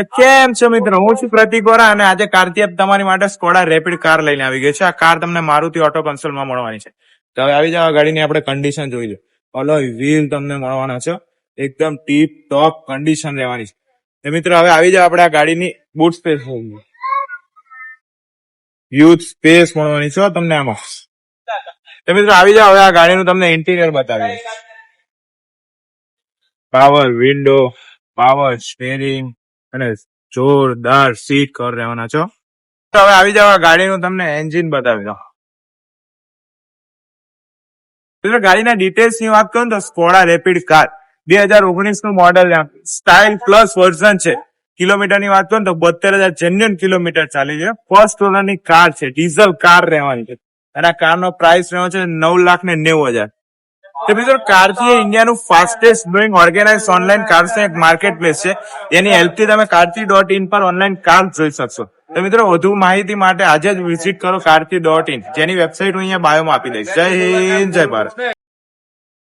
કેમ છો મિત્રો, હું છું પ્રતિક વોરા અને આજે કાર્તિક તમારી માટે સ્કોડા રેપિડ કાર લઈને આવી ગઈ છે. આ કાર તમને મારુતિ ઓટો કન્સોલમાં મળવાની છે. તો હવે આવી જાવ, આ ગાડીની આપણે કન્ડિશન જોઈ લો. ઓલોય વ્હીલ તમને મળવાના છે, એકદમ ટીપ ટોપ કન્ડિશન રહેવાની છે. તો મિત્રો હવે આવી જાવ, આપણે આ ગાડીની બૂટ સ્પેસ યુથ સ્પેસ મળવાની છે તમને આમાં. તો મિત્રો આવી જાવ, હવે આ ગાડીનું તમને ઇન્ટિરિયર બતાવીએ. પાવર વિન્ડો, પાવર સ્ટેરિંગ અને જોરદાર સીટ કવર રહેવાના છો. તો હવે આવી જાવ, આ ગાડીનું તમને એન્જિન બતાવી દો. મિત્રો ગાડીના ડિટેલ્સ ની વાત કરું તો સ્કોડા રેપિડ કાર 2019 નું મોડેલ, સ્ટાઇલ પ્લસ વર્ઝન છે. કિલોમીટર ની વાત કરું તો 72,000 જેન્યુઅન કિલોમીટર ચાલી છે. ફર્સ્ટ ઓનર ની કાર છે, ડીઝલ કાર રહેવાની છે અને આ કાર નો પ્રાઇસ રહ્યો છે 9,90,000. તો મિત્રો કારથી ઇન્ડિયાનું fastest growing organize online cars એક માર્કેટ પ્લેસ છે. એની હેલ્પથી તમે કારથી.in પર ઓનલાઈન કાર જોઈ શકશો. તો મિત્રો વધુ માહિતી માટે આજે જ વિઝિટ કરો કારથી.in, જેની વેબસાઇટ હું અહીંયા બાયોમાં આપી દઈશ. જય હિન્દ, જય ભારત.